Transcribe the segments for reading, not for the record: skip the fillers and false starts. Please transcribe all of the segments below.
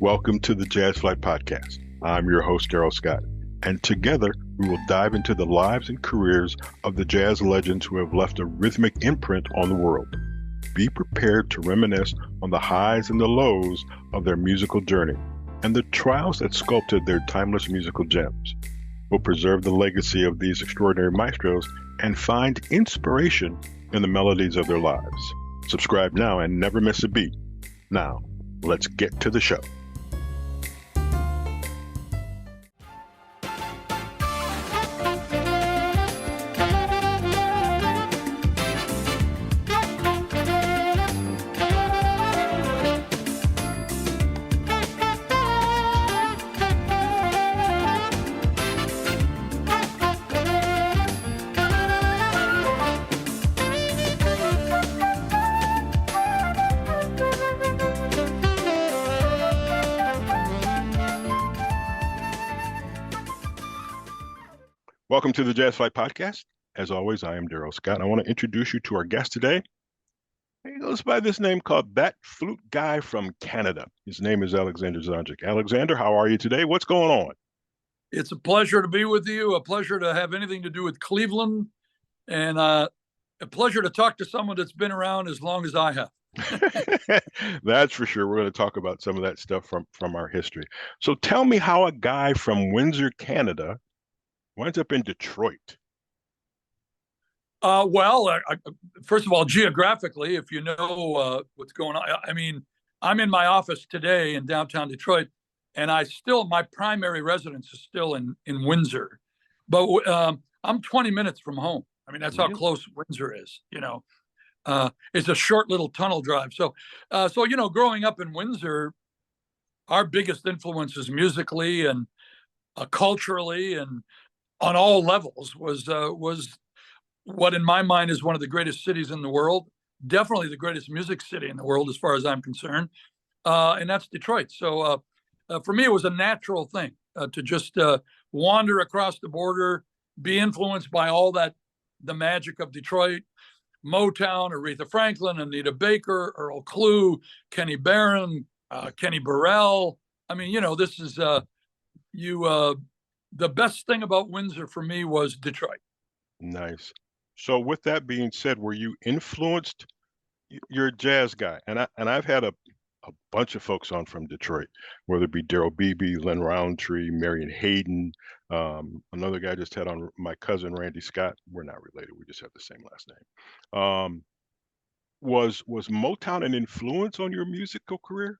Welcome to the Jazz Flyte Podcast. I'm your host, Darrell Scott, and together we will dive into the lives and careers of the jazz legends who have left a rhythmic imprint on the world. Be prepared to reminisce on the highs and the lows of their musical journey and the trials that sculpted their timeless musical gems. We'll preserve the legacy of these extraordinary maestros and find inspiration in the melodies of their lives. Subscribe now and never miss a beat. Now, let's get to the show. Welcome to the Jazz Flyte Podcast. As always, I am Darrell Scott. I want to introduce you to our guest today. He goes by this name called That Flute Guy from Canada. His name is Alexander Zonjic. Alexander, how are you today? What's going on? It's a pleasure to be with you, a pleasure to have anything to do with Cleveland, and a pleasure to talk to someone that's been around as long as I have. That's for sure. We're going to talk about some of that stuff from our history. So tell me how a guy from Windsor, Canada, winds up in Detroit. First of all, geographically, if you know what's going on, I mean, I'm in my office today in downtown Detroit, and my primary residence is still in Windsor, but I'm 20 minutes from home. I mean, that's how close Windsor is. It's a short little tunnel drive. So growing up in Windsor, our biggest influences musically and culturally and on all levels was what in my mind is one of the greatest cities in the world, definitely the greatest music city in the world as far as I'm concerned, and that's Detroit. So for me, it was a natural thing to just wander across the border, be influenced by all the magic of Detroit, Motown, Aretha Franklin, Anita Baker, Earl Klugh, Kenny Barron, Kenny Burrell. I mean, this is the best thing about Windsor for me was Detroit. Nice. So with that being said, were you influenced? You're a jazz guy, and I've had a bunch of folks on from Detroit, whether it be Darrell Beebe, Len Roundtree, Marion Hayden. Another guy just had on my cousin Randy Scott. We're not related. We just have the same last name. Was Motown an influence on your musical career?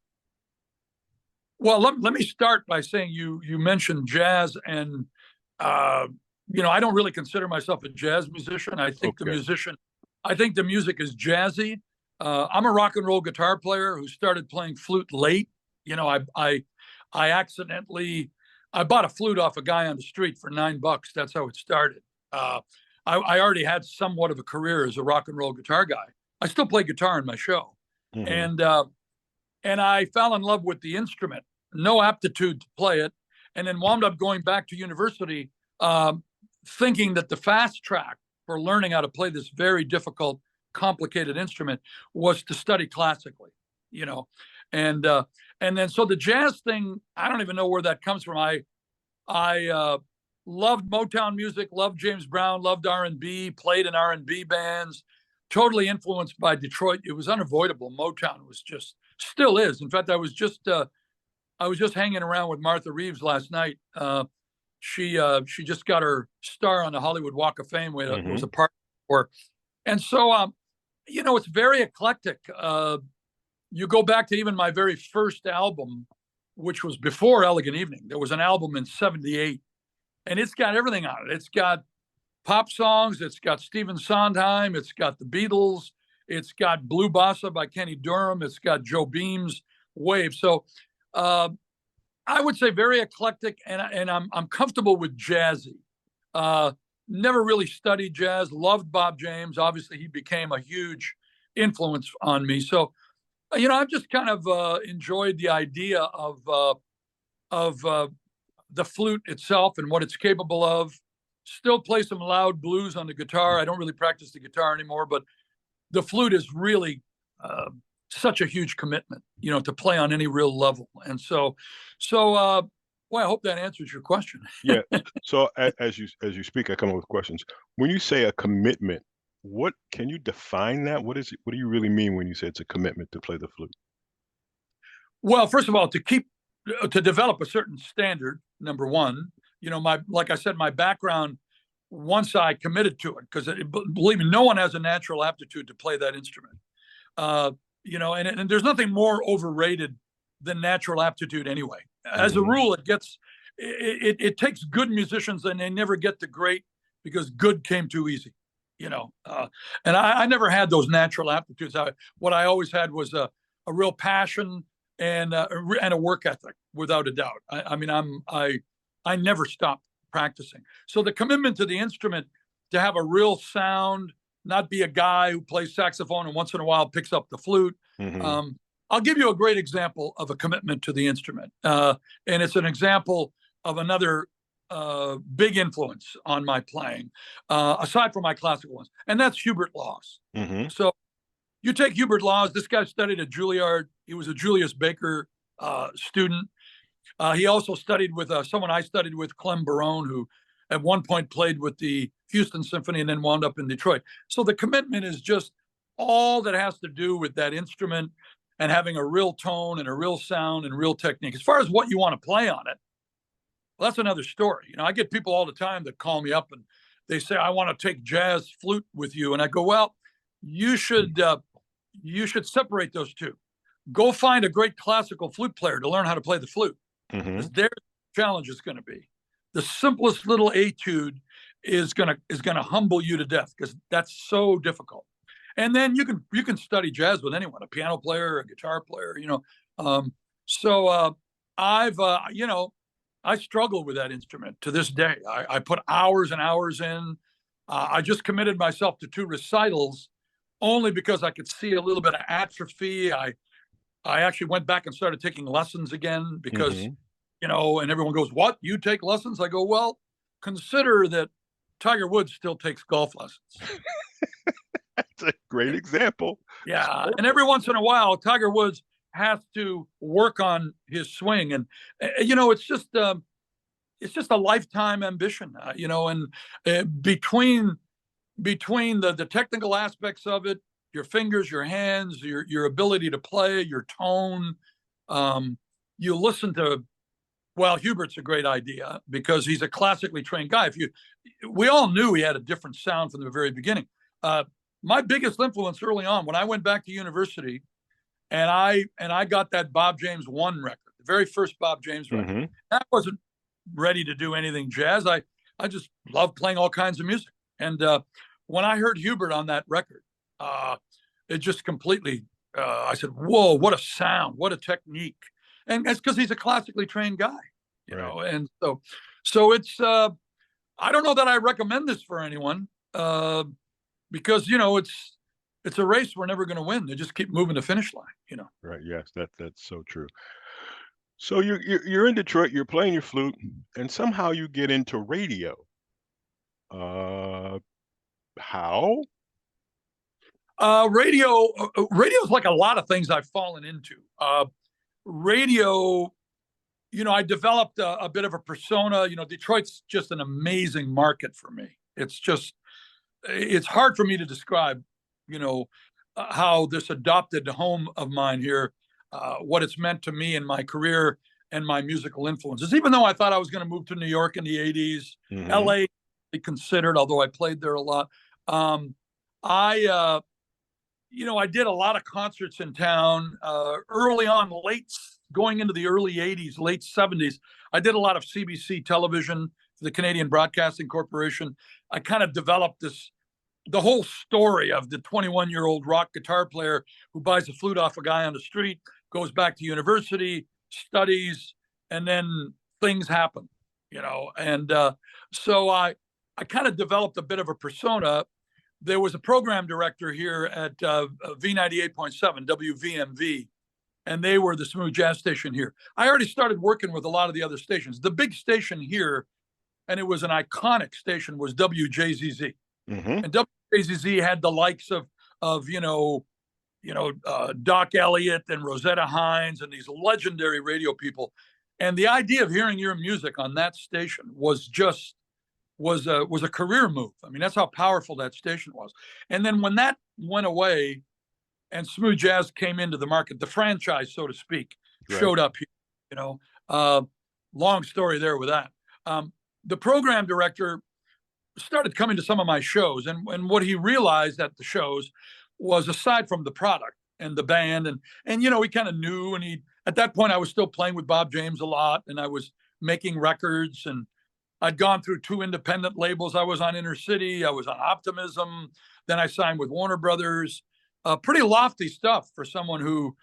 Well, let me start by saying you mentioned jazz, and I don't really consider myself a jazz musician. I think the music is jazzy. I'm a rock and roll guitar player who started playing flute late. I accidentally bought a flute off a guy on the street for $9. That's how it started. I already had somewhat of a career as a rock and roll guitar guy. I still play guitar in my show, and I fell in love with the instrument. No aptitude to play it, and then wound up going back to university thinking that the fast track for learning how to play this very difficult, complicated instrument was to study classically, and then so the jazz thing, I don't even know where that comes from. I loved Motown music, loved James Brown, loved R&B, played in R&B bands, totally influenced by Detroit. It was unavoidable. Motown was still is. In fact, I was just hanging around with Martha Reeves last night. She just got her star on the Hollywood Walk of Fame. It was a part for her. And so, it's very eclectic. You go back to even my very first album, which was before Elegant Evening. There was an album in '78, and it's got everything on it. It's got pop songs. It's got Stephen Sondheim. It's got the Beatles. It's got Blue Bossa by Kenny Dorham. It's got Joe Beam's Wave. So I would say very eclectic, and I'm comfortable with jazzy. Never really studied jazz. Loved Bob James. Obviously, he became a huge influence on me. So, I've just kind of enjoyed the idea of the flute itself and what it's capable of. Still play some loud blues on the guitar. I don't really practice the guitar anymore, but the flute is really such a huge commitment, to play on any real level. And so, well, I hope that answers your question. Yeah. So as you speak, I come up with questions. When you say a commitment, what can you define that? What is it? What do you really mean when you say it's a commitment to play the flute? Well, first of all, to develop a certain standard, number one, like I said, my background, once I committed to it, because believe me, no one has a natural aptitude to play that instrument. And there's nothing more overrated than natural aptitude anyway. As a rule, it takes good musicians and they never get to great because good came too easy, and I never had those natural aptitudes. What I always had was a real passion and a work ethic, without a doubt. I never stopped practicing. So the commitment to the instrument, to have a real sound, not be a guy who plays saxophone and once in a while picks up the flute. I'll give you a great example of a commitment to the instrument. And it's an example of another big influence on my playing, aside from my classical ones. And that's Hubert Laws. So you take Hubert Laws, this guy studied at Juilliard. He was a Julius Baker student. He also studied with someone I studied with, Clem Barone, who at one point played with the Houston Symphony and then wound up in Detroit. So the commitment is just all that has to do with that instrument and having a real tone and a real sound and real technique. As far as what you want to play on it, well, that's another story. I get people all the time that call me up and they say, I want to take jazz flute with you. And I go, well, you should separate those two. Go find a great classical flute player to learn how to play the flute. Because their challenge is going to be the simplest little etude is going to humble you to death, because that's so difficult. And then you can study jazz with anyone, a piano player, a guitar player, I struggle with that instrument to this day. I put hours and hours in. I just committed myself to 2 recitals only because I could see a little bit of atrophy. I actually went back and started taking lessons again because, and everyone goes, what, you take lessons? I go, well, consider that Tiger Woods still takes golf lessons. That's a great example. Yeah. And every once in a while, Tiger Woods has to work on his swing. And, it's just a lifetime ambition, and between the technical aspects of it, your fingers, your hands, your ability to play, your tone, you listen to, well, Hubert's a great idea because he's a classically trained guy. We all knew he had a different sound from the very beginning. My biggest influence early on, when I went back to university and I got that Bob James 1 record, the very first Bob James record, I wasn't ready to do anything jazz. I just loved playing all kinds of music. And when I heard Hubert on that record, it just completely, I said, whoa, what a sound, what a technique. And that's because he's a classically trained guy, you know? And so it's, I don't know that I recommend this for anyone, because, it's a race we're never going to win. They just keep moving the finish line, Right. Yes, that's so true. So you're in Detroit, you're playing your flute, and somehow you get into radio. How? Radio's like a lot of things I've fallen into. Radio, I developed a bit of a persona. Detroit's just an amazing market for me. It's hard for me to describe, how this adopted home of mine here, what it's meant to me in my career and my musical influences. Even though I thought I was going to move to New York in the 80s, LA considered, although I played there a lot. I did a lot of concerts in town early on, going into the early 80s, late 70s. I did a lot of CBC television for the Canadian Broadcasting Corporation. I kind of developed the whole story of the 21-year-old rock guitar player who buys a flute off a guy on the street, goes back to university, studies, and then things happen, And so I kind of developed a bit of a persona. There was a program director here at V98.7, WVMV, and they were the smooth jazz station here. I already started working with a lot of the other stations. The big station here, and it was an iconic station, was WJZZ. And WJZZ had the likes of Doc Elliott and Rosetta Hines and these legendary radio people. And the idea of hearing your music on that station was a career move. I mean, that's how powerful that station was. And then when that went away and smooth jazz came into the market, the franchise, so to speak, showed up here, long story there with that. The program director started coming to some of my shows, and what he realized at the shows was, aside from the product and the band, and he kind of knew, and at that point I was still playing with Bob James a lot, and I was making records, and I'd gone through 2 independent labels. I was on Inner City, I was on Optimism, then I signed with Warner Brothers. Pretty lofty stuff for someone who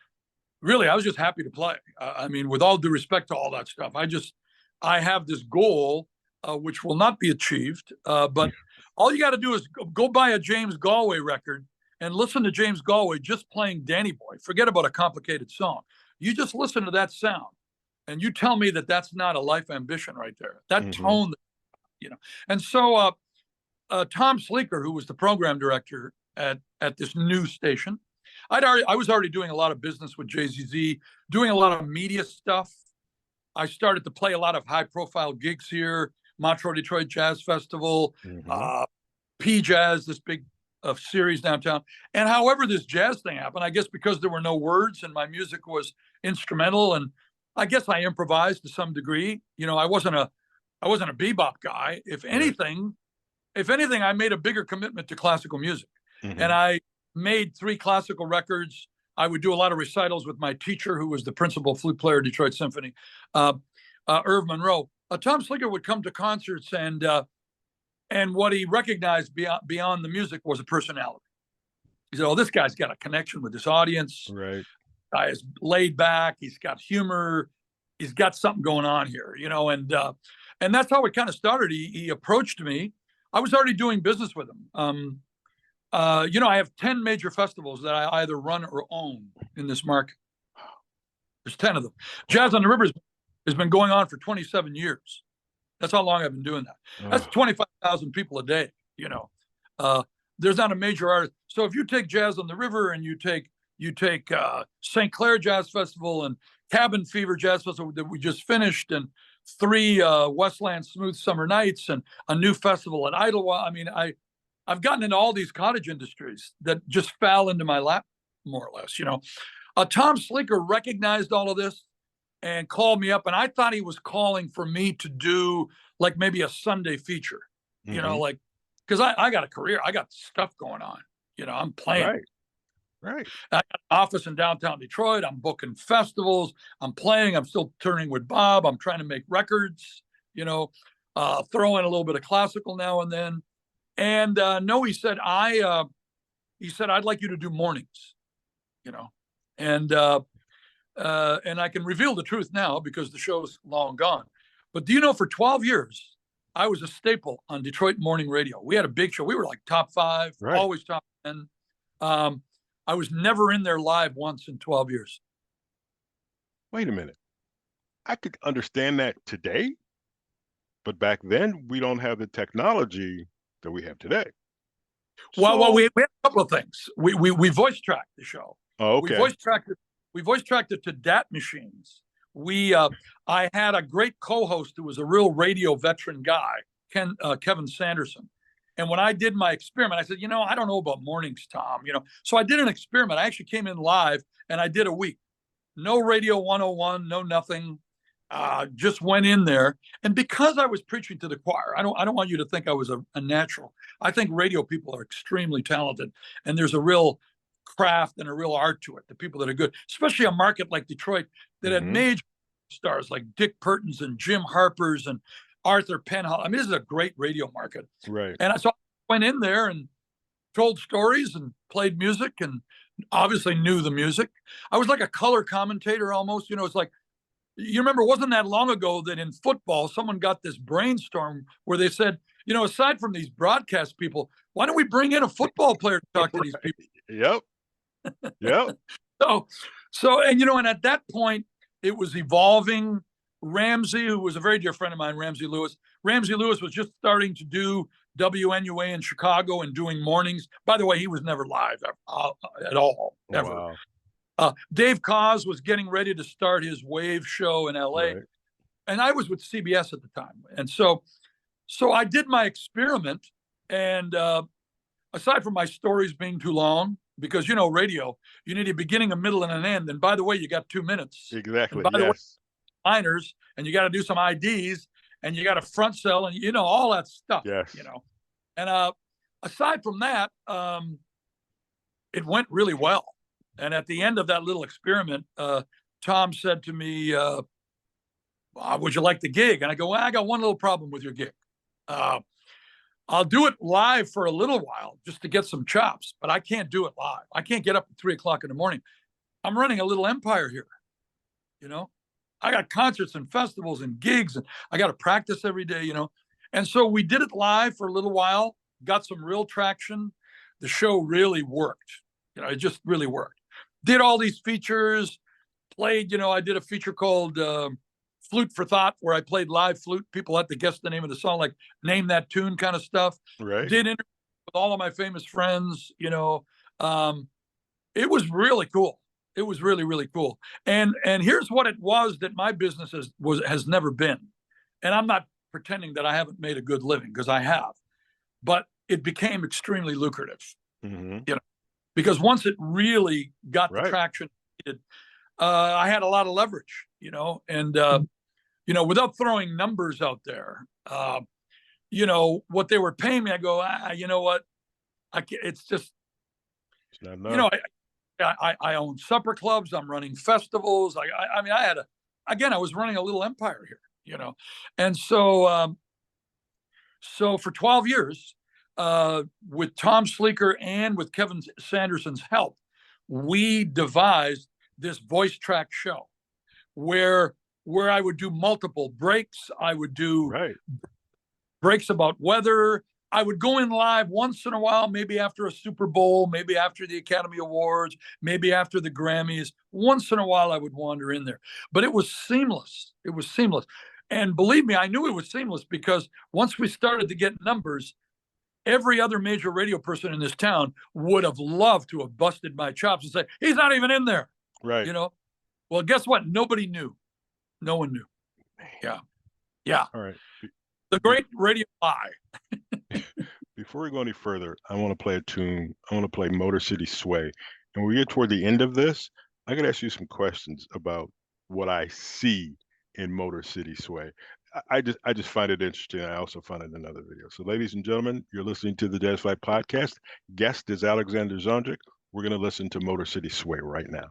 really, I was just happy to play. I mean, with all due respect to all that stuff, I have this goal, which will not be achieved, but all you got to do is go buy a James Galway record and listen to James Galway just playing Danny Boy. Forget about a complicated song. You just listen to that sound, and you tell me that that's not a life ambition right there. That tone, And so Tom Sleeker, who was the program director at this new station, I was already doing a lot of business with JZZ, doing a lot of media stuff. I started to play a lot of high-profile gigs here, Montreux Detroit Jazz Festival, P-Jazz, this big series downtown. And however this jazz thing happened, I guess because there were no words and my music was instrumental, and I guess I improvised to some degree. I wasn't a bebop guy. If anything, I made a bigger commitment to classical music. And I made 3 classical records. I would do a lot of recitals with my teacher, who was the principal flute player at Detroit Symphony, Irv Monroe. Tom Sleeker would come to concerts, and what he recognized beyond the music was a personality. He said, "Oh, this guy's got a connection with this audience. Right. Guy is laid back. He's got humor. He's got something going on here, and that's how it kind of started. He approached me. I was already doing business with him. I have 10 major festivals that I either run or own in this market. There's 10 of them. Jazz on the River has been going on for 27 years. That's how long I've been doing that. That's 25,000 people a day, There's not a major artist. So if you take Jazz on the River and you take St. Clair Jazz Festival and Cabin Fever Jazz Festival that we just finished, and 3 Westland Smooth Summer Nights, and a new festival at Idlewild. I mean, I've gotten into all these cottage industries that just fell into my lap, more or less, Tom Sleeker recognized all of this and called me up, and I thought he was calling for me to do like maybe a Sunday feature, because I got a career, I got stuff going on, I'm playing. Right. I got an office in downtown Detroit. I'm booking festivals. I'm playing. I'm still touring with Bob. I'm trying to make records, throw in a little bit of classical now and then. And no, he said, I'd like you to do mornings, and I can reveal the truth now because the show's long gone. But do you know, for 12 years, I was a staple on Detroit morning radio. We had a big show. We were like top 5, always top 10. I was never in there live once in 12 years. Wait a minute. I could understand that today, but back then we don't have the technology that we have today. Well, we had a couple of things. We voice tracked the show. Oh, okay. We voice tracked it to DAT machines. I had a great co-host who was a real radio veteran guy, Kevin Sanderson. And when I did my experiment, I said, I don't know about mornings, Tom. So I did an experiment. I actually came in live and I did a week. No Radio 101, no nothing. Just went in there. And because I was preaching to the choir, I don't want you to think I was a natural. I think radio people are extremely talented, and there's a real craft and a real art to it. The people that are good, especially a market like Detroit that had major stars like Dick Pertins and Jim Harpers and Arthur Penhall. I mean, this is a great radio market. Right. And so I went in there and told stories and played music, and obviously knew the music. I was like a color commentator almost. It's like, you remember, wasn't that long ago that in football, someone got this brainstorm where they said, aside from these broadcast people, why don't we bring in a football player to talk to these people? Yep. So, and at that point, it was evolving. Ramsey, who was a very dear friend of mine, Ramsey Lewis was just starting to do WNUA in Chicago and doing mornings. By the way, he was never live at all, ever. Wow. Dave Koz was getting ready to start his Wave show in LA. Right. And I was with CBS at the time. And so I did my experiment. And aside from my stories being too long, because, radio, you need a beginning, a middle, and an end. And by the way, you got 2 minutes. Exactly. And by the way, liners, and you got to do some IDs, and you got to front sell, and, all that stuff. Yes. And aside from that, it went really well. And at the end of that little experiment, Tom said to me, would you like the gig? And I go, well, I got one little problem with your gig. I'll do it live for a little while just to get some chops, but I can't do it live. I can't get up at 3:00 in the morning. I'm running a little empire here. I got concerts and festivals and gigs, and I got to practice every day, And so we did it live for a little while, got some real traction. The show really worked. It just really worked. Did all these features, played, I did a feature called Flute for Thought, where I played live flute. People had to guess the name of the song, like name that tune kind of stuff. Right. Did interviews with all of my famous friends, It was really cool. It was really, really cool. And here's what it was that my business has never been. And I'm not pretending that I haven't made a good living, because I have. But it became extremely lucrative. Mm-hmm. Because once it really got the traction it needed, I had a lot of leverage, and, without throwing numbers out there, what they were paying me, I go, you know what? It's just, it's not enough. I own supper clubs. I'm running festivals. I mean, I was running a little empire here, And so for 12 years, with Tom Sleeker and with Kevin Sanderson's help, we devised this voice track show where I would do multiple breaks. I would do breaks about weather. I would go in live once in a while, maybe after a Super Bowl, maybe after the Academy Awards, maybe after the Grammys. Once in a while, I would wander in there. But it was seamless. It was seamless. And believe me, I knew it was seamless, because once we started to get numbers, every other major radio person in this town would have loved to have busted my chops and say, he's not even in there. Right. Well, guess what? Nobody knew. No one knew. Yeah. All right. The great radio lie. Before we go any further, I want to play a tune. I want to play Motor City Sway. And when we get toward the end of this, I got to ask you some questions about what I see in Motor City Sway. I just find it interesting. I also found it in another video. So, ladies and gentlemen, you're listening to the Jazz Flyte Podcast. Guest is Alexander Zonjic. We're going to listen to Motor City Sway right now.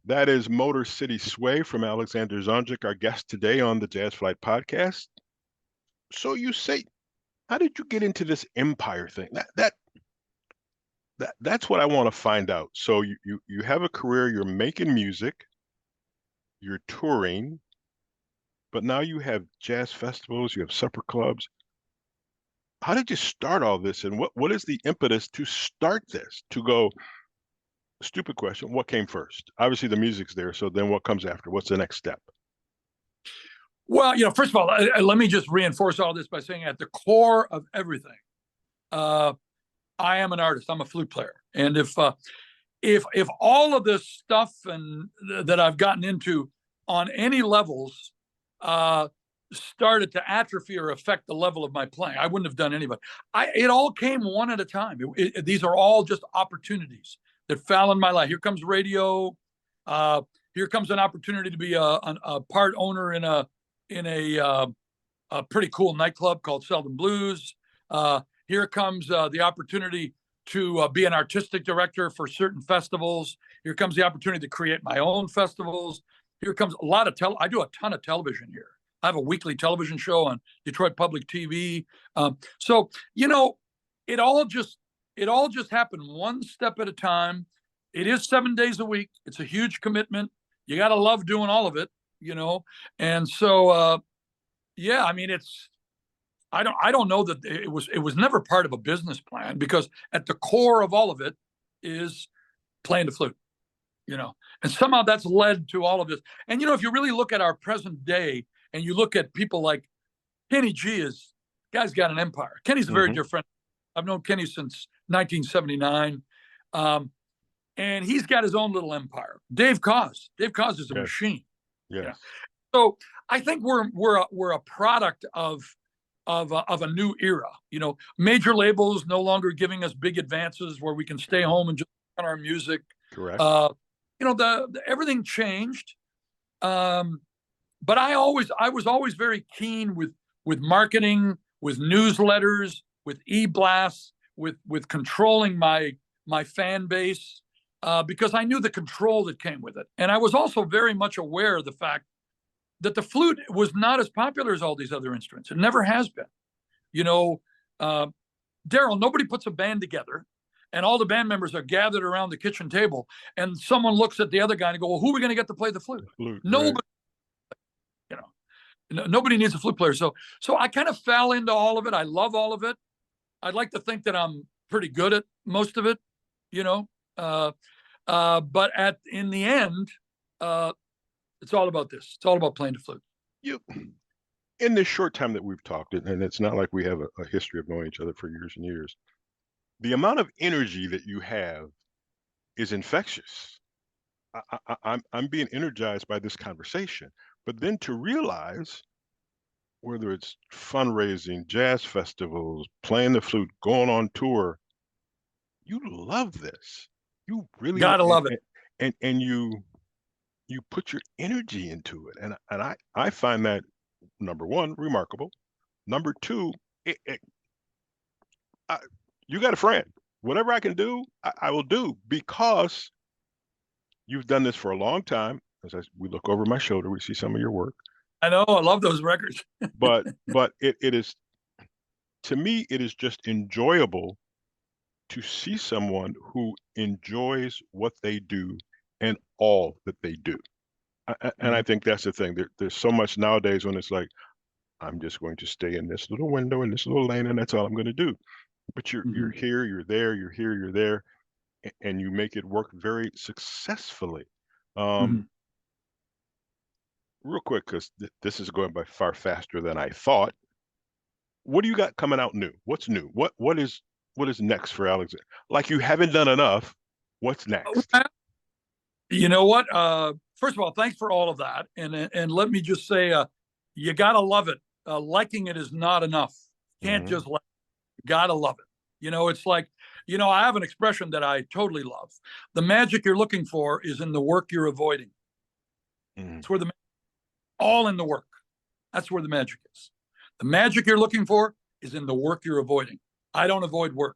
That is Motor City Sway from Alexander Zonjic, our guest today on the Jazz Flyte Podcast. So you say, how did you get into this empire thing? That's what I want to find out. So you have a career, you're making music, you're touring, but now you have jazz festivals, you have supper clubs. How did you start all this, and what is the impetus to start this, to go? Stupid question. What came first? Obviously, the music's there. So then what comes after? What's the next step? Well, first of all, let me just reinforce all this by saying at the core of everything, I am an artist. I'm a flute player. And if all of this stuff and that I've gotten into on any levels started to atrophy or affect the level of my playing, I wouldn't have done anybody. It all came one at a time. These are all just opportunities that fell in my life. Here comes radio. Here comes an opportunity to be a part owner in a pretty cool nightclub called Seldom Blues. Here comes the opportunity to be an artistic director for certain festivals. Here comes the opportunity to create my own festivals. Here comes a lot of I do a ton of television here. I have a weekly television show on Detroit Public TV. So, you know, it all just happened one step at a time. It is 7 days a week. It's a huge commitment. You got to love doing all of it, you know? And so, yeah, I mean, I don't know that it was never part of a business plan, because at the core of all of it is playing the flute, you know, and somehow that's led to all of this. And, you know, if you really look at our present day and you look at people like Kenny G, guy's got an empire. Kenny's a very dear friend. I've known Kenny since 1979. And he's got his own little empire. Dave Koz is a machine. Yes. Yeah. So I think we're a product of a new era. You know, major labels no longer giving us big advances where we can stay home and just on our music. Correct. You know, the everything changed. But I was always very keen with marketing, with newsletters, with e-blasts, with controlling my fan base, because I knew the control that came with it. And I was also very much aware of the fact that the flute was not as popular as all these other instruments. It never has been. You know, Darrell, nobody puts a band together and all the band members are gathered around the kitchen table and someone looks at the other guy and go, well, who are we going to get to play the flute? Nobody, right. You know, nobody needs a flute player. So I kind of fell into all of it. I love all of it. I'd like to think that I'm pretty good at most of it, you know, but in the end, it's all about this. It's all about playing the flute. In this short time that we've talked, and it's not like we have a history of knowing each other for years and years, the amount of energy that you have is infectious. I'm being energized by this conversation, but then to realize, whether it's fundraising, jazz festivals, playing the flute, going on tour, you love this. You really gotta love it, and you put your energy into it, and I find that, number one, remarkable. Number two, you got a friend. Whatever I can do, I will do, because you've done this for a long time. We look over my shoulder, we see some of your work. I know, I love those records. but it is, to me, it is just enjoyable to see someone who enjoys what they do and all that they do. And I think that's the thing. There's so much nowadays when it's like, I'm just going to stay in this little window, in this little lane, and that's all I'm going to do. But you're here, you're there, you're here, you're there, and you make it work very successfully. Real quick, because this is going by far faster than I thought. What do you got coming out new? What's new? What is next for Alexander? Like, you haven't done enough. What's next? You know what? First of all, thanks for all of that. And let me just say, you gotta love it. Liking it is not enough. You can't just like it. You gotta love it. You know, it's like, you know, I have an expression that I totally love. The magic you're looking for is in the work you're avoiding. It's where all in the work. That's where the magic is. The magic you're looking for is in the work you're avoiding. I don't avoid work,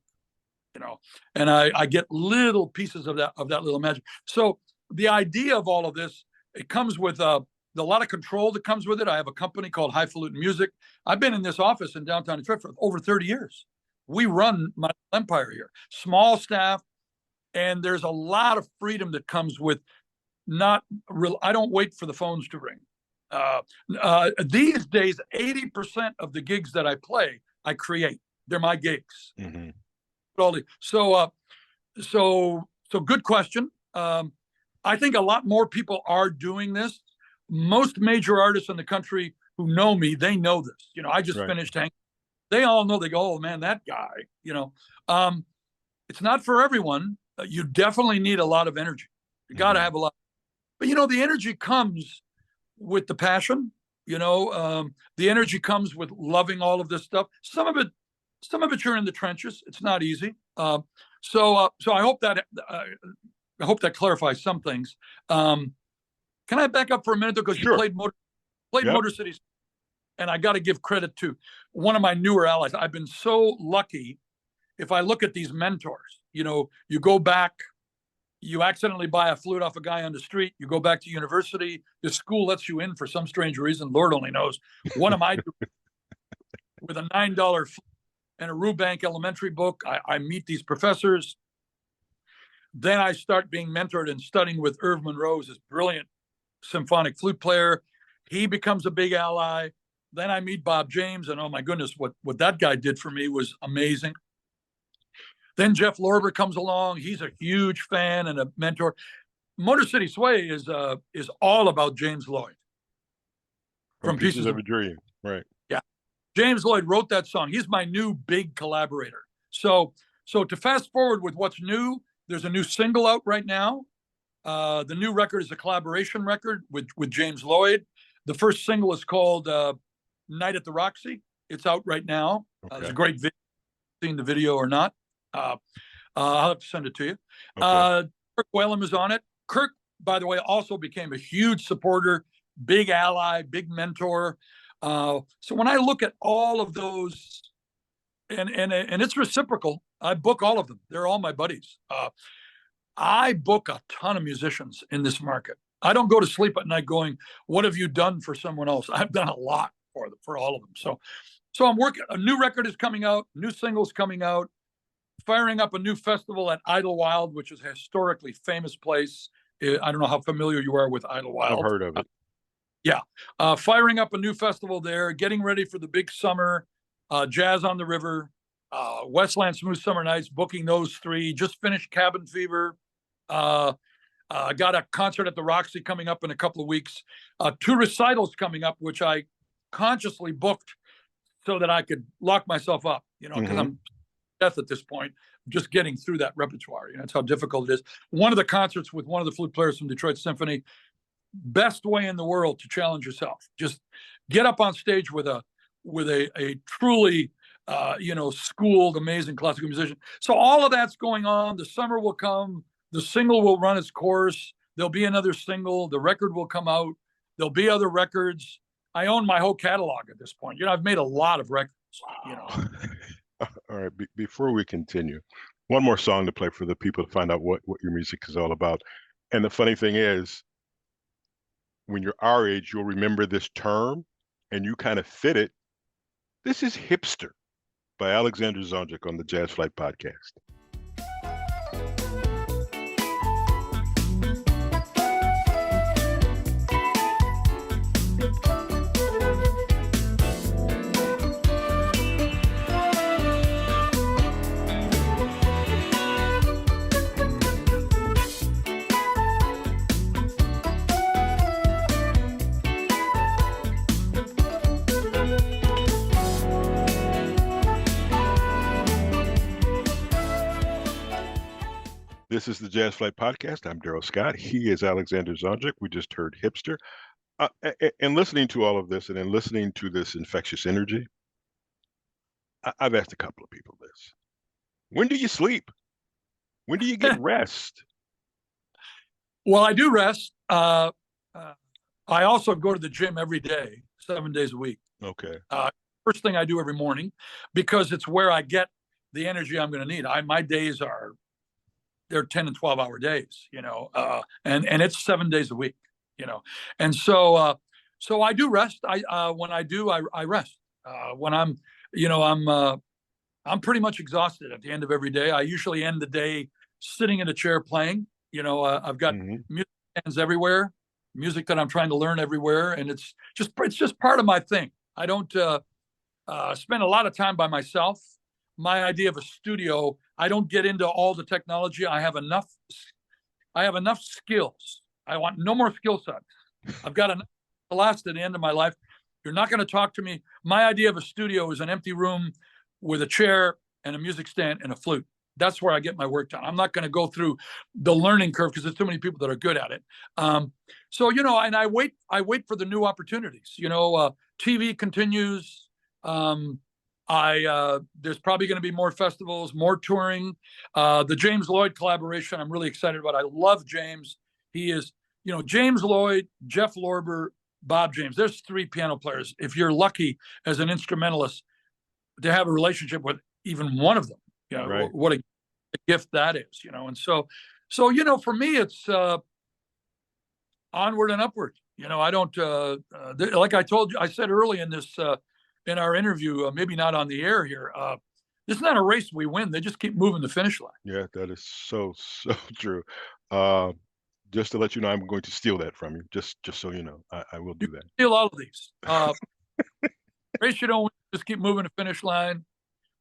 you know, and I get little pieces of that little magic. So the idea of all of this, it comes with a lot of control that comes with it. I have a company called Highfalutin Music. I've been in this office in downtown Detroit for over 30 years. We run my empire here, small staff, and there's a lot of freedom that comes with I don't wait for the phones to ring. These days, 80% of the gigs that I play, I create. They're my gigs. So good question. I think a lot more people are doing this. Most major artists in the country who know me, they know this. You know, I just finished hanging. They all know. They go, oh man, that guy. You know, it's not for everyone. You definitely need a lot of energy. You got to have a lot. But you know, the energy comes with the passion. You know, the energy comes with loving all of this stuff. Some of it you're in the trenches. It's not easy. So I hope that clarifies some things. Can I back up for a minute, because you played Motor City, and I got to give credit to one of my newer allies. I've been so lucky. If I look at these mentors, you know, you go back You accidentally buy a flute off a guy on the street. You go back to university. The school lets you in for some strange reason. Lord only knows. What am I doing with a $9 flute and a Rubank elementary book? I meet these professors. Then I start being mentored and studying with Irv Monroe, this brilliant symphonic flute player. He becomes a big ally. Then I meet Bob James, and oh my goodness, what that guy did for me was amazing. Then Jeff Lorber comes along. He's a huge fan and a mentor. Motor City Sway is all about James Lloyd from Pieces of a Dream, right? Yeah, James Lloyd wrote that song. He's my new big collaborator. So to fast forward with what's new, there's a new single out right now. The new record is a collaboration record with James Lloyd. The first single is called "Night at the Roxy." It's out right now. Okay. It's a great video. Seen the video or not? I'll have to send it to you. Okay. Kirk Whalum is on it. Kirk, by the way, also became a huge supporter, big ally, big mentor. So when I look at all of those, and it's reciprocal, I book all of them. They're all my buddies. I book a ton of musicians in this market. I don't go to sleep at night going, "What have you done for someone else?" I've done a lot for all of them. So I'm working. A new record is coming out. New singles coming out. Firing up a new festival at Idlewild, which is a historically famous place. I don't know how familiar you are with Idlewild. I've heard of it. Yeah. Firing up a new festival there, getting ready for the big summer, Jazz on the River, Westland Smooth Summer Nights, booking those 3. Just finished Cabin Fever. Got a concert at the Roxy coming up in a couple of weeks. 2 recitals coming up, which I consciously booked so that I could lock myself up, because I'm death at this point, just getting through that repertoire. That's how difficult it is. One of the concerts with one of the flute players from Detroit Symphony, best way in the world to challenge yourself. Just get up on stage with a truly schooled, amazing classical musician. So all of that's going on. The summer will come. The single will run its course. There'll be another single. The record will come out. There'll be other records. I own my whole catalog at this point. I've made a lot of records. All right. Before we continue, one more song to play for the people to find out what your music is all about. And the funny thing is, when you're our age, you'll remember this term, and you kind of fit it. This is Hipster by Alexander Zonjic on the Jazz Flyte Podcast. This is the Jazz Flyte Podcast. I'm Darrell Scott. He is Alexander Zonjic. We just heard Hipster. And listening to all of this, and then listening to this infectious energy, I've asked a couple of people this. When do you sleep? When do you get rest? Well, I do rest. I also go to the gym every day, 7 days a week. Okay. First thing I do every morning, because it's where I get the energy I'm going to need. My days they're 10 and 12-hour days, and it's 7 days a week, and so I do rest. When I do, I rest. When I'm pretty much exhausted at the end of every day. I usually end the day sitting in a chair playing. I've got music stands everywhere, music that I'm trying to learn everywhere, and it's just part of my thing. I don't spend a lot of time by myself. My idea of a studio, I don't get into all the technology. I have enough skills. I want no more skill sets. I've got enough to last at the end of my life. You're not going to talk to me. My idea of a studio is an empty room with a chair and a music stand and a flute. That's where I get my work done. I'm not going to go through the learning curve because there's too many people that are good at it. And I wait for the new opportunities. TV continues. There's probably going to be more festivals, more touring. The James Lloyd collaboration, I'm really excited about. I love James. He is, James Lloyd, Jeff Lorber, Bob James. There's 3 piano players. If you're lucky as an instrumentalist to have a relationship with even one of them, right. What a gift that is, And so So, for me, it's onward and upward. I don't, like I told you, I said early in this, in our interview, maybe not on the air here, it's not a race we win. They just keep moving the finish line. Yeah, that is so true. Just to let you know, I'm going to steal that from you. Just so you know, I will do that. Steal all of these. Race you don't win, just keep moving the finish line.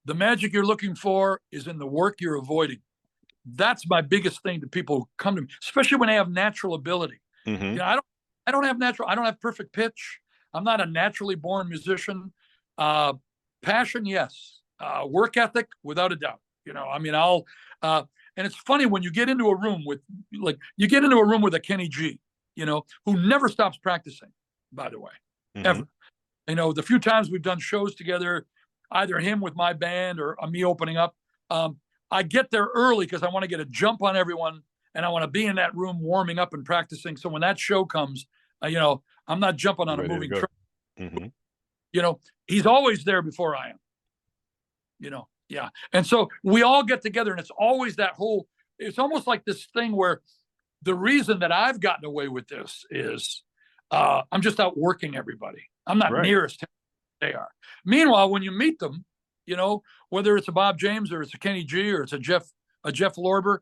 The magic you're looking for is in the work you're avoiding. That's my biggest thing that people come to me, especially when they have natural ability. Mm-hmm. I don't have perfect pitch. I'm not a naturally born musician. Passion, yes. Work ethic, without a doubt. And it's funny when you get into a room with a Kenny G, who never stops practicing, by the way, ever. The few times we've done shows together, either him with my band or me opening up, I get there early because I want to get a jump on everyone and I want to be in that room warming up and practicing. So when that show comes, I'm not jumping on a moving train. Mm-hmm. He's always there before I am. Yeah. And so we all get together and it's always it's almost like this thing where the reason that I've gotten away with this is I'm just out working everybody. I'm not near as they are. Meanwhile, when you meet them, whether it's a Bob James or it's a Kenny G or it's a Jeff Lorber,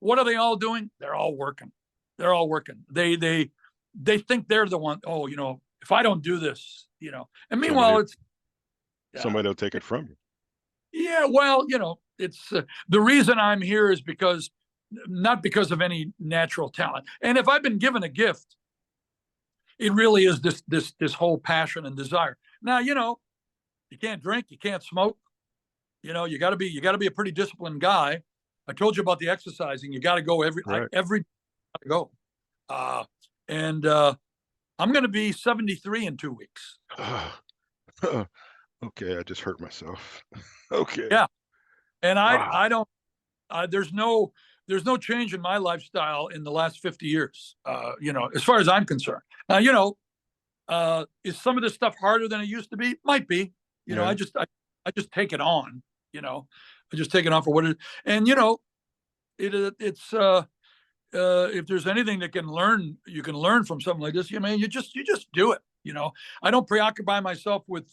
what are they all doing? They're all working. They think they're the one. Oh, if I don't do this, and meanwhile, somebody will take it from you. Yeah, well, it's the reason I'm here is not because of any natural talent. And if I've been given a gift, it really is this whole passion and desire. Now, you can't drink, you can't smoke. You got to be a pretty disciplined guy. I told you about the exercising. You got to go every go. And I'm going to be 73 in 2 weeks. Okay, I just hurt myself. Okay. Yeah, and I don't. There's no change in my lifestyle in the last 50 years. As far as I'm concerned. Now, is some of this stuff harder than it used to be? Might be. I just take it on. I just take it on for what it is. And it's if there's anything that you can learn from something like this, you just do it. I don't preoccupy myself with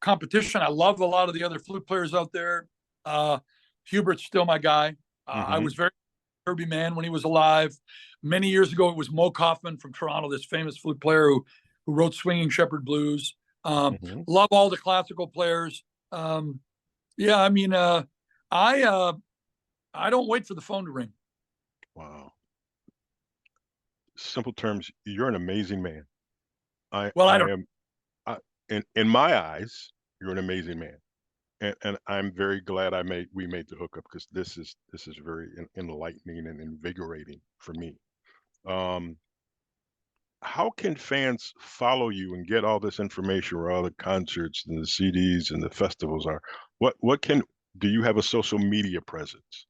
competition. I love a lot of the other flute players out there. Hubert's still my guy. I was very Herbie man when he was alive. Many years ago, it was Mo Kaufman from Toronto, this famous flute player who wrote Swinging Shepherd Blues. Love all the classical players. I don't wait for the phone to ring. Wow. Simple terms, you're an amazing man. In my eyes, you're an amazing man, and I'm very glad we made the hookup because this is very enlightening and invigorating for me. How can fans follow you and get all this information where all the concerts and the CDs and the festivals are? Do you have a social media presence?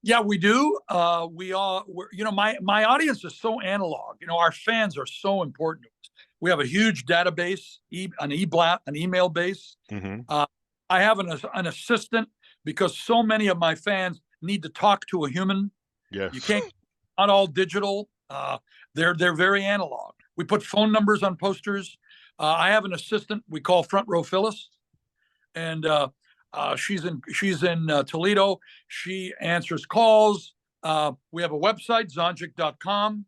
Yeah, we do. My audience is so analog. Our fans are so important to us. We have a huge database, an email base. I have an assistant because so many of my fans need to talk to a human. Yes. You can't, not all digital. They're very analog. We put phone numbers on posters. I have an assistant we call Front Row Phyllis, and she's in Toledo. She answers calls. We have a website, zonjic.com.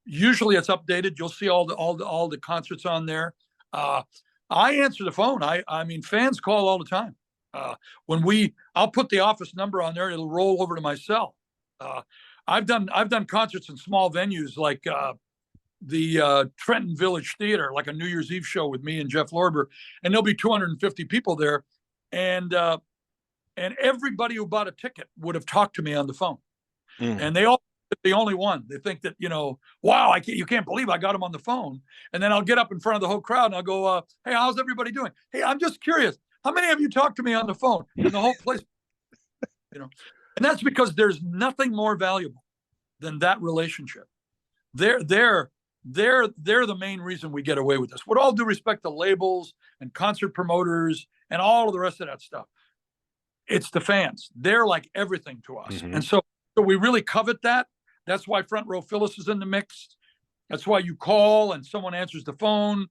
Usually it's updated. You'll see all the concerts on there. I answer the phone. I mean, fans call all the time. I'll put the office number on there. It'll roll over to my cell. I've done concerts in small venues like the Trenton Village Theater, like a New Year's Eve show with me and Jeff Lorber, and there'll be 250 people there, and everybody who bought a ticket would have talked to me on the phone, and they all the only one. They think that wow, you can't believe I got him on the phone, and then I'll get up in front of the whole crowd and I'll go, hey, how's everybody doing? Hey, I'm just curious, how many of you talked to me on the phone? And the whole place, and that's because there's nothing more valuable than that relationship. They're the main reason we get away with this. With all due respect to labels and concert promoters and all of the rest of that stuff, it's the fans. They're like everything to us. And so So we really covet that. That's why Front Row Phyllis is in the mix. That's why you call and someone answers the phone.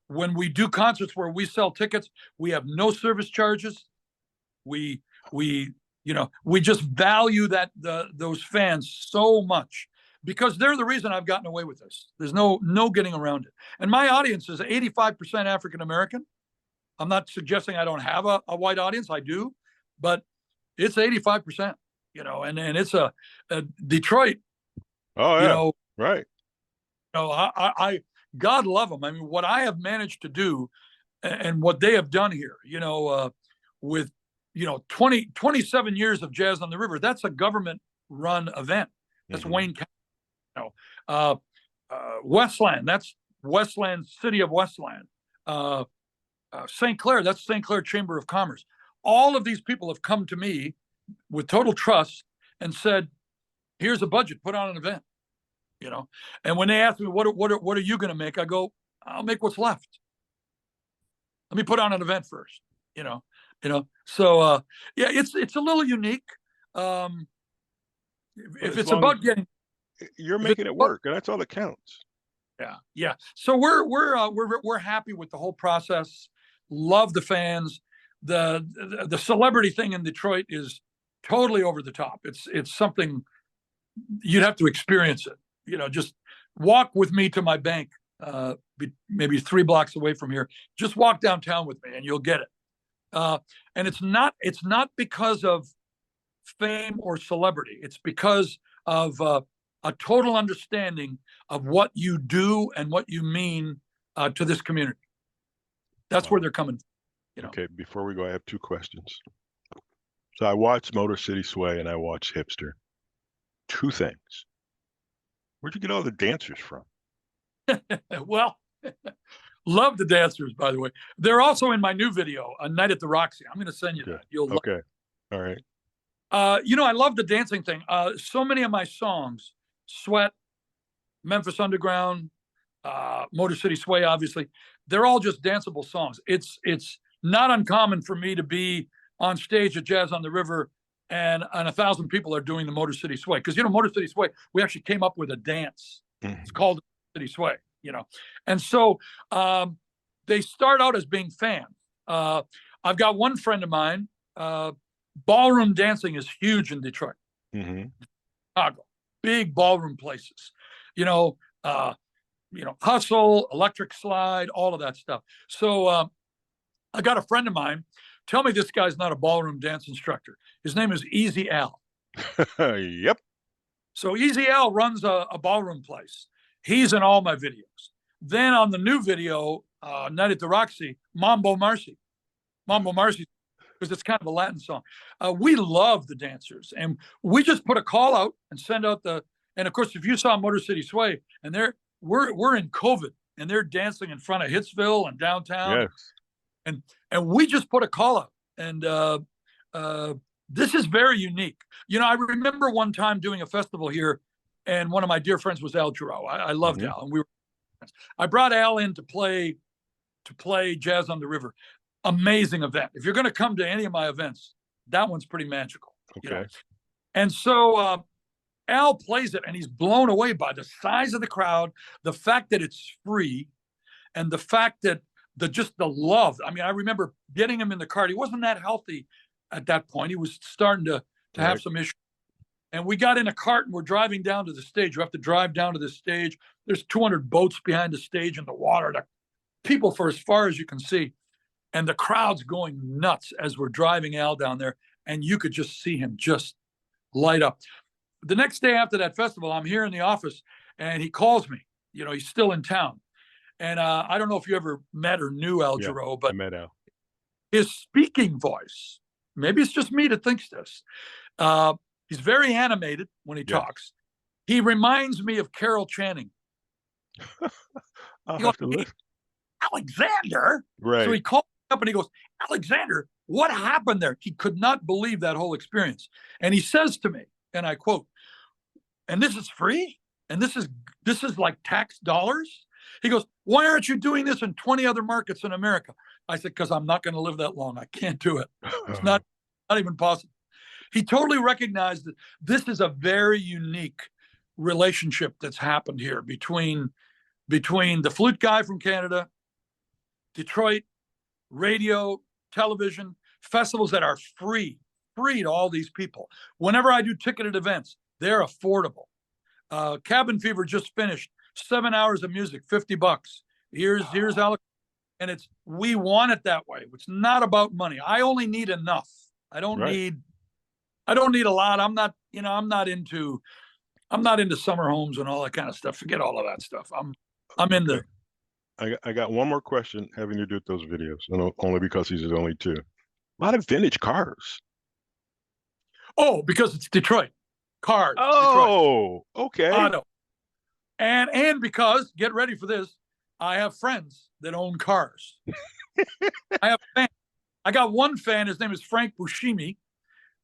When we do concerts where we sell tickets, we have no service charges. We just value those fans so much because they're the reason I've gotten away with this. There's no getting around it. And my audience is 85% African American. I'm not suggesting I don't have a white audience. I do, but it's 85%. And it's a Detroit. Oh yeah, right. I God love them. I mean, what I have managed to do, and what they have done here, with 27 years of Jazz on the River. That's a government-run event. That's Wayne County. Westland. That's Westland, City of Westland. St. Clair. That's St. Clair Chamber of Commerce. All of these people have come to me with total trust and said, "Here's a budget. Put on an event." And when they ask me, what are you going to make? I go, "I'll make what's left. Let me put on an event first." So yeah, it's a little unique. If it's about getting, you're making it work, and that's all that counts. Yeah. So we're happy with the whole process. Love the fans. The celebrity thing in Detroit is totally over the top. It's something you'd have to experience it. Just walk with me to my bank, maybe 3 blocks away from here. Just walk downtown with me, and you'll get it. And it's not because of fame or celebrity. It's because of a total understanding of what you do and what you mean to this community. That's where they're coming from. Okay, before we go, I have 2 questions. So I watched Motor City Sway and I watched Hipster. 2 things. Where'd you get all the dancers from? Well, love the dancers, by the way. They're also in my new video, A Night at the Roxy. I'm going to send you that. You'll okay. All right. I love the dancing thing. So many of my songs, Sweat, Memphis Underground, Motor City Sway, obviously, they're all just danceable songs. It's not uncommon for me to be on stage at Jazz on the River and 1,000 people are doing the Motor City Sway. Because, Motor City Sway, we actually came up with a dance. It's called City Sway, And so they start out as being fans. I've got one friend of mine, ballroom dancing is huge in Detroit. Chicago, big ballroom places. Hustle, Electric Slide, all of that stuff. So I got a friend of mine. Tell me this guy's not a ballroom dance instructor. His name is Easy Al. Yep. So Easy Al runs a ballroom place. He's in all my videos. Then on the new video, Night at the Roxy, Mambo Marcy, because it's kind of a Latin song. We love the dancers, and we just put a call out and send out and of course, if you saw Motor City Sway, and we're in COVID, and they're dancing in front of Hitsville and downtown. Yes. And we just put a call out, and this is very unique. I remember one time doing a festival here, and one of my dear friends was Al Jarreau. I loved Al, and I brought Al in to play Jazz on the River. Amazing event. If you're going to come to any of my events, that one's pretty magical. Okay. And so Al plays it, and he's blown away by the size of the crowd, the fact that it's free, and the fact that the love. I mean, I remember getting him in the car. He wasn't that healthy at that point. He was starting to have some issues. And we got in a cart and we're driving down to the stage. You have to drive down to the stage. There's 200 boats behind the stage in the water. The people for as far as you can see. And the crowd's going nuts as we're driving Al down there. And you could just see him just light up. The next day after that festival, I'm here in the office and he calls me. He's still in town. And I don't know if you ever met or knew Al Jarreau, but I met Al. His speaking voice, maybe it's just me that thinks this. He's very animated when he talks. He reminds me of Carol Channing. I'll have to listen. Alexander. Right. So he called me up and he goes, Alexander, what happened there? He could not believe that whole experience. And he says to me, and I quote, and this is free? And this is like tax dollars? He goes, why aren't you doing this in 20 other markets in America? I said, because I'm not going to live that long. I can't do it. It's not even possible. He totally recognized that this is a very unique relationship that's happened here between the flute guy from Canada, Detroit, radio, television, festivals that are free to all these people. Whenever I do ticketed events, they're affordable. Cabin Fever just finished 7 hours of music, $50. Here's Alex, and we want it that way. It's not about money. I only need enough. I don't need a lot. I'm not into summer homes and all that kind of stuff. Forget all of that stuff. I'm into. I got one more question having to do with those videos, and only because these are only two. A lot of vintage cars. Oh, because it's Detroit. Cars. Oh, Detroit. Okay. Auto. And because, get ready for this, I have friends that own cars. I have fans. I got one fan, his name is Frank Buscemi,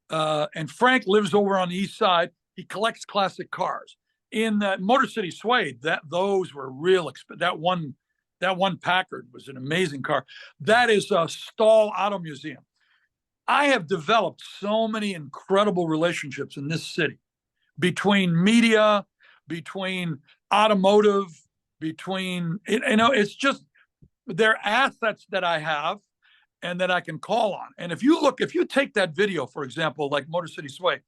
and Frank lives over on the east side. He collects classic cars. In Motor City Suede, those were real expensive. That one Packard was an amazing car. That is a Stahl Auto Museum. I have developed so many incredible relationships in this city between media, between automotive, it's just, they're assets that I have and that I can call on. And if you take that video, for example, like Motor City Sway,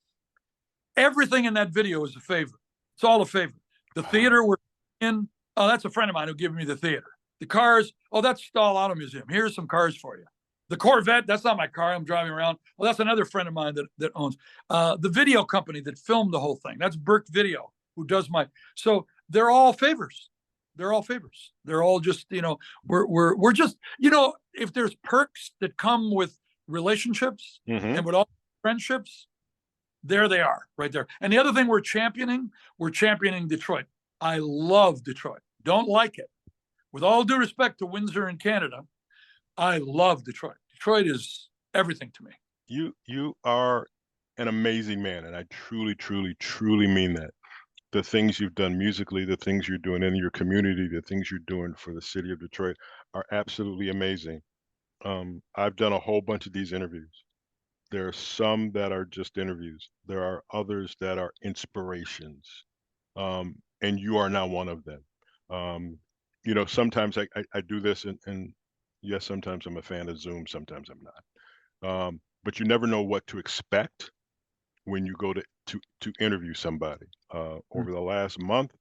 everything in that video is a favor. It's all a favor. The theater we're in, oh, that's a friend of mine who gave me the theater. The cars, oh, that's Stahl Auto Museum. Here's some cars for you. The Corvette, that's not my car. I'm driving around. Well, that's another friend of mine that owns. The video company that filmed the whole thing, that's Burke Video, who does so they're all favors. They're all favors. They're all just, we're just, if there's perks that come with relationships and with all friendships, there they are right there. And the other thing we're championing Detroit. I love Detroit. Don't like it. With all due respect to Windsor and Canada, I love Detroit. Detroit is everything to me. You are an amazing man, and I truly, truly, truly mean that. The things you've done musically, the things you're doing in your community, the things you're doing for the city of Detroit are absolutely amazing. I've done a whole bunch of these interviews. There are some that are just interviews. There are others that are inspirations. And you are now one of them. Sometimes I do this and yes, sometimes I'm a fan of Zoom, sometimes I'm not. But you never know what to expect when you go to interview somebody. Over the last month,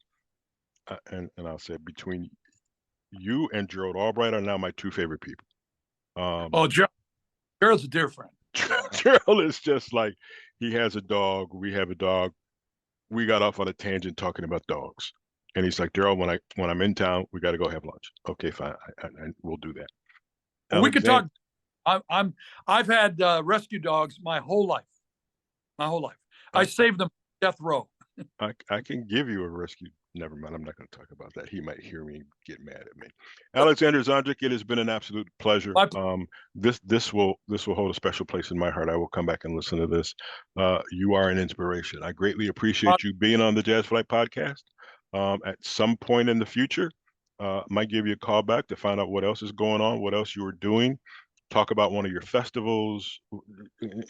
and I'll say between you and Gerald Albright are now my two favorite people. Gerald's a dear friend. Darrell is just like, he has a dog, we have a dog. We got off on a tangent talking about dogs. And he's like, Darrell, when I'm in town, we got to go have lunch. Okay, fine. We'll do that. Well, we could talk. I've had rescue dogs my whole life. I saved them death row. I can give you a rescue. Never mind. I'm not going to talk about that. He might hear me get mad at me. Alexander Zonjic, it has been an absolute pleasure. This will hold a special place in my heart. I will come back and listen to this. You are an inspiration. I greatly appreciate you being on the Jazz Flyte Podcast. At some point in the future, might give you a call back to find out what else is going on, what else you are doing. Talk about one of your festivals.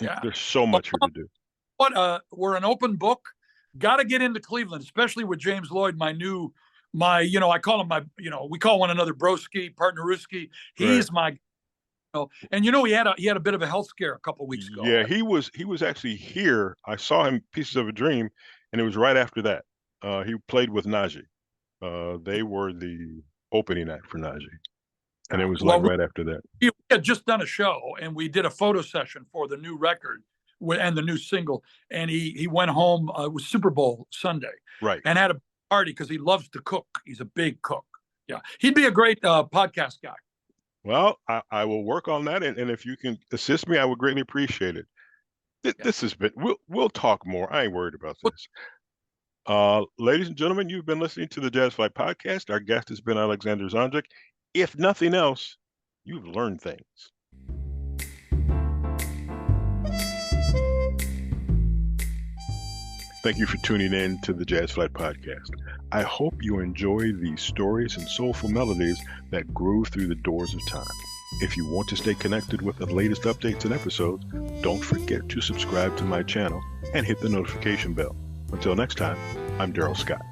Yeah. There's so much here to do. We're an open book. Got to get into Cleveland, especially with James Lloyd, I call him we call one another broski, partneruski. He's right. And he had a bit of a health scare a couple of weeks ago. Yeah, he was actually here. I saw him Pieces of a Dream, and it was right after that. He played with Najee. They were the opening act for Najee. And it was right after that. We had just done a show, and we did a photo session for the new record and the new single. And he went home. It was Super Bowl Sunday. Right. And had a party because he loves to cook. He's a big cook. Yeah. He'd be a great podcast guy. Well, I will work on that. And if you can assist me, I would greatly appreciate it. This has been, we'll talk more. I ain't worried about this. Ladies and gentlemen, you've been listening to the Jazz Flyte Podcast. Our guest has been Alexander Zonjic. If nothing else, you've learned things. Thank you for tuning in to the Jazz Flyte Podcast. I hope you enjoy these stories and soulful melodies that grew through the doors of time. If you want to stay connected with the latest updates and episodes, don't forget to subscribe to my channel and hit the notification bell. Until next time, I'm Darrell Scott.